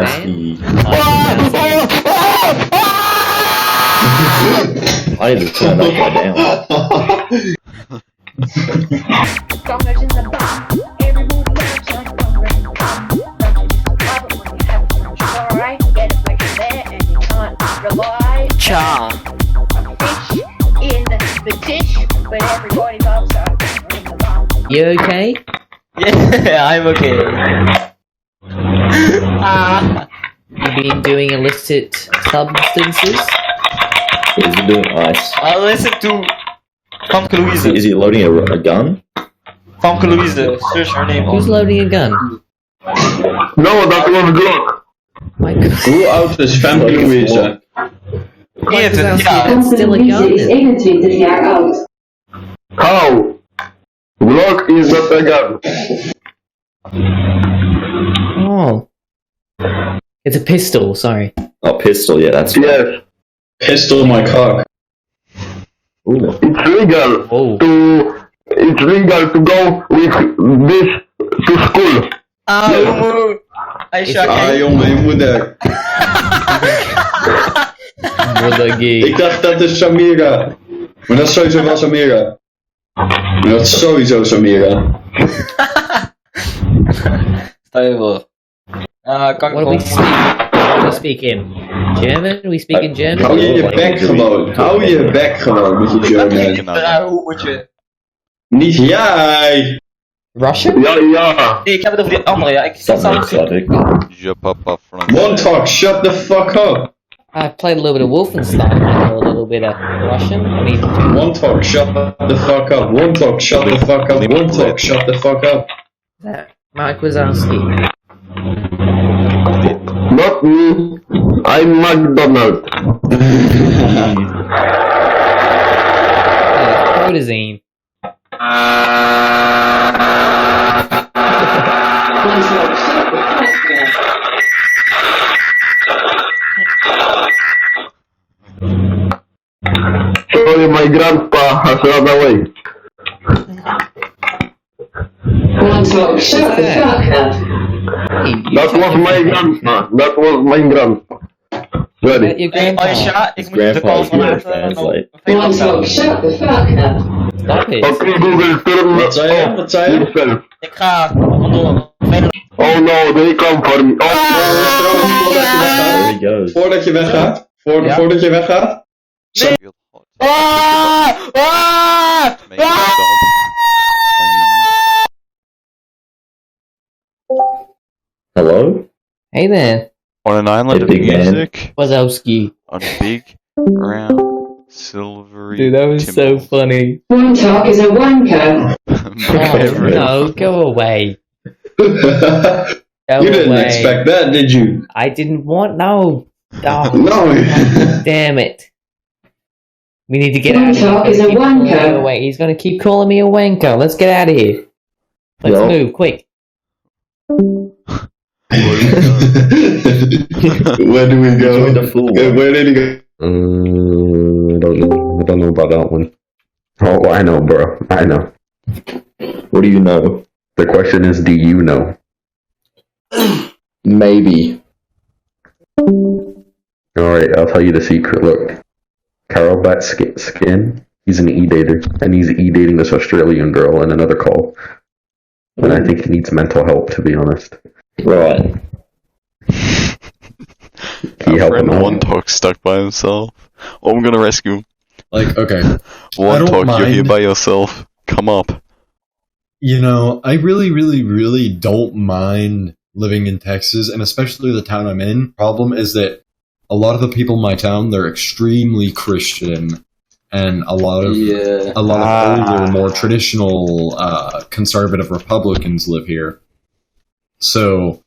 Wazowski. I need to turn that guy down. Cha. Fish in the dish, but everybody loves her. You okay? Yeah, I'm okay. You been doing illicit substances? He's doing ice. I listen to Famke Louise. Is he loading a gun? Famke Louise, search her name. Who's loading a gun? No, dat was glock. My God. Hoe oud is Famke Louise? Why does that Ja. that's still a gun? is 21 jaar oud. How? Glock is not a gun. Oh. It's a pistol, sorry. Oh, pistol, yeah, that's right. Yes, Pistol my cock. Ooh. it's legal Oh. to go with this to school. Jongen. Hij is Ah jongen, je moeder. Moedergie. Ik dacht dat is Samira. Maar dat is sowieso wel Samira. Maar dat is sowieso Samira. Stel je voor. Kan What do we speak? What do we speak in? German? We speak in German? Hou je bek gewoon. Hou je bek gewoon met je German. Hoe moet je? Niet jij. Russian? Ja. Nee, ik heb het over die andere, ja. Ik zat Something samen exotic. One talk, shut the fuck up. I played a little bit of Wolfenstein, I know a little bit of Russian. I mean, One talk, shut the fuck up. One talk, shut the fuck up. One talk, shut the fuck up. Mike Wazowski. Not me. I'm McDonald. Protazine. Sorry, my grandpa has run away. Shut the fuck up. That was my grandpa. That was my grandpa. Sorry. Your Hey, grandpa. Aisha, ik moet de Grandpa call is van here, haar translate. Shut the fuck up. Stop it. Okay, Google, turn Wat zei je? Wat zei je? yourself. Ik ga vandoor. Oh no, they come for me. There he goes. Voordat je weggaat. Voordat je weggaat. Hello? Hey there, On an island Hey, of big man. music, Wazowski. on a big, round, silvery. Dude, that was so funny. One talk is a wanker. Oh, no, go away. Go You didn't away. expect that, did you? I didn't want, no. Oh, No. damn it. We need to get One out of here. talk He's is a gonna keep calling me wanker. a He's gonna keep calling me a wanker. Let's get out of here. Let's Well. move, quick. Where do we go? Join the fool. Where did he go? I don't know about that one. Oh, I know, bro. I know. What do you know? The question is, do you know? Maybe. Alright, I'll tell you the secret. Look, Carol Skin, he's an e-dater, and he's e-dating this Australian girl in another call. And I think he needs mental help, to be honest. Right. Can you help him Friend out? One Talk stuck by himself. Oh, I'm gonna rescue him. Like, okay, One don't Talk, you're here mind. by yourself. Come up. you know, I really don't mind living in Texas, and especially the town I'm in. Problem is that a lot of the people in my town, they're extremely Christian, and a lot of older, more traditional, conservative Republicans live here. So,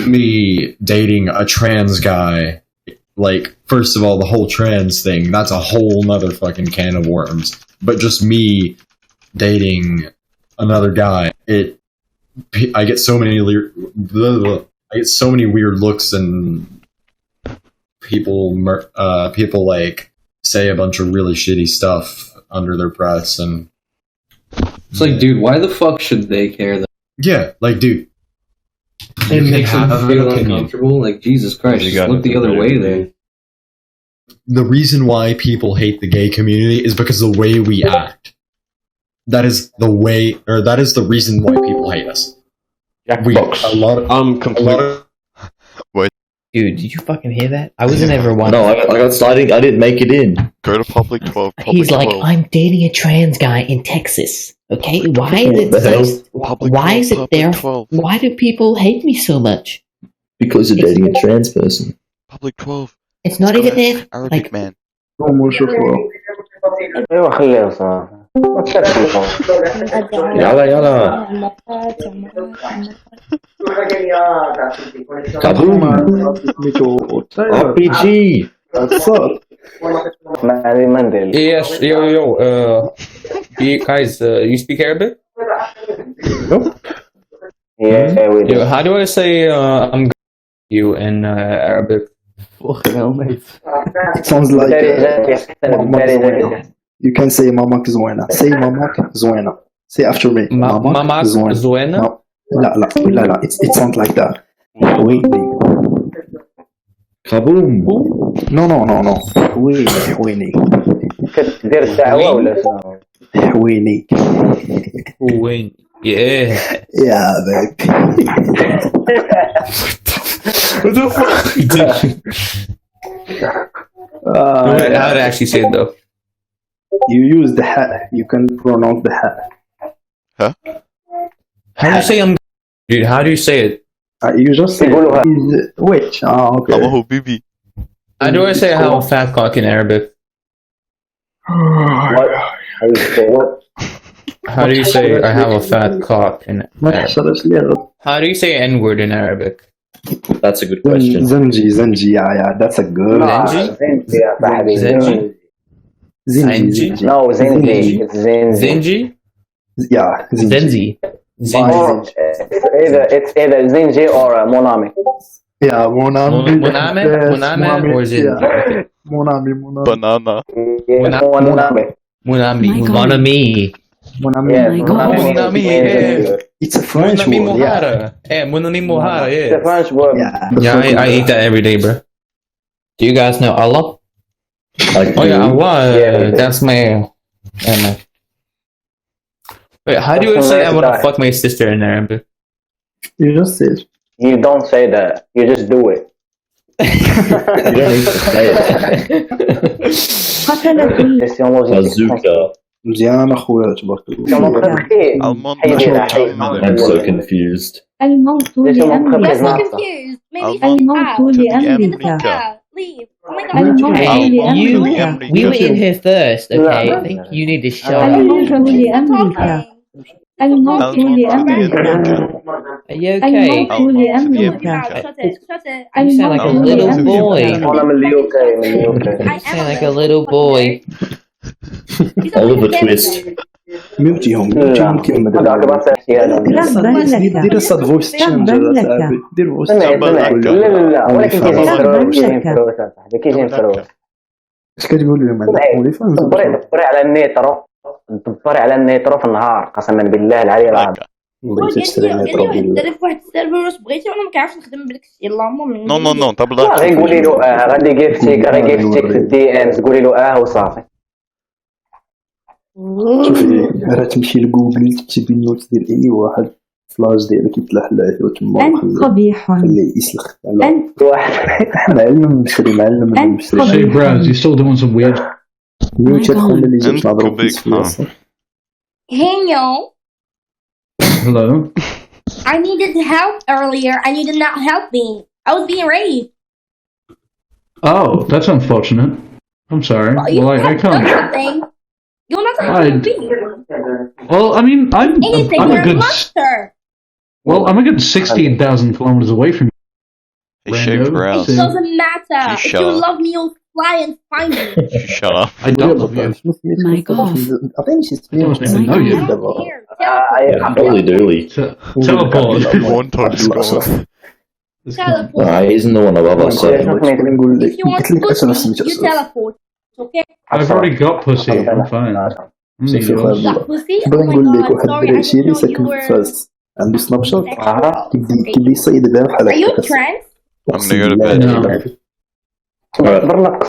me dating a trans guy, like, first of all, the whole trans thing, that's a whole nother fucking can of worms. But just me dating another guy, I get so many weird looks, and people like say a bunch of really shitty stuff under their breaths, and it's like, dude, why the fuck should they care? Yeah, like, dude, You It can makes them have an feel opinion. uncomfortable. Like, Jesus Christ, You just got look the it, other way dude. there. The reason why people hate the gay community is because of the way we act. That is the way, or that is the reason why people hate us. We a lot of, I'm completely. Dude, did you fucking hear that? I wasn't ever one. No, I got started. I didn't make it in. Go to public 12. Public He's like, 12. I'm dating a trans guy in Texas. Okay, why is What the hell? it? Public Why 12, is it public there? 12. Why do people hate me so much? Because you're dating a trans person. Public 12. It's not Let's even go there. ask Arabic Like, man. ايوه خليها صراحة ما تكتبوا Yalla yalla. Kaboom. RPG. مع مندل Yes, yo. Guys, you speak Arabic? yeah we do Yo, how do I say I'm you in Arabic? It sounds like you can say Mamak Zuena. Say Mamak Zuena. Say after me. Mamak Zuena? No. La. It sounds like that. Wait. Kaboom. No. Weenie. تدير الدعوة ولا شنو؟ Weenie. Wait. Yeah. Yeah, babe. What the fuck? How to actually say it though? You use the ha. You can pronounce the ha. How do you say I'm dude? How do you say it? You just say يقولوا ها. which? Okay. Hello, baby. How do I say I have a fat cock in Arabic? What? How do you say what? How do you say I have a fat cock in ما Arabic? تحشرش لي غلط. How do you say N-word in Arabic? That's a good question. Zenji. Yeah. That's a good. Zenji? زنجي يا صاحبي Zenji? زنجي Zenji? No زنجي It's زنجي Zenji? Yeah. Zenzi. Zenji. It's either زنجي or Monami Yeah, Monami. Moname or Zenji? Okay. Monami. Banana. Monami Monami. Monami. Yes, Monami, yeah. It's a French Monami word. Yeah. Mohara. Yeah, Monami Mohara, It's a yeah. French word Yeah, I eat that every day, bro. Do you guys know Allah? Like Oh yeah, you. what? Yeah. That's my. Yeah, man. Wait, how do you say I want to fuck my sister in Arabic? You just said. You don't say that you just do it You don't need to say it. question logique Bazooka. مزيان اخويا تبارك الله. Almond. I'm so confused. الموت لأمريكا. Yes, I'm confused. Maybe Almond. America. America. Leave. Oh my god. Hey, we were in here first, okay? I think you need to shut up. الموت لأمريكا. الموت لأمريكا. Are you okay? Almond. Shut it. You sound like a little boy. أنا من اليوكي You sound like a little boy. Oliver Twist. ميوتيهم كيما هذا بس دير صاد فويس تشينج دير فويس لا ولكن كيجي فلوس صاحبي كيجي فلوس اش كتقول لهم اولي فان دبري على النيترو دبري على النيترو في النهار قسما بالله العلي العظيم بغيت تشري مترو درت في واحد السيرفر بغيتي وانا ما كنعرفش نخدم بالكسي اللهم Non, طب لا غير قولي له غادي جيفتيك في الدي ام تقولي له وصافي شوفي راه تمشي لجوجل تكتبي النوت ديال اي واحد فلاش ديالك يطلع له وتما أنت قبيح خليه يسلخ أنت معلم مشري معلم مشري Hey, Braz, you still doing some weird. ميوت خونا اللي جات أنت نهضروا كبيك، في Hey yo, Hello? I needed help earlier and you did not help me. I was being raped. Oh, that's unfortunate. I'm sorry. Well, you Well, I have done can't. something. You're not I- helping me. Well, I mean, Anything, I'm a you're a good. monster. Well, I'm a good 16,000 kilometers away from you. He shaved her Rando. ass. It doesn't matter. You If shut you up. love me, you'll fly and find me. Shut up. I don't love you. My God. عطيني I don't even know I you. don't care. Yeah, totally dooley. Teleport. One time score. Teleport. He's in the one above us. So. نقول If لك you want قلت لك اش pussy, سميتو you teleport. Okay? I've already got pussy. I'm fine. سيفي You got pussy? بغي Oh my نقول لك god, واحد sorry, I الدريشي didn't اللي know you ساكن في were... فاس عندي سناب شوت اها كيبدي يصيد بها بحال Are you a هكا trans? I'm gonna go to bed. No. برنا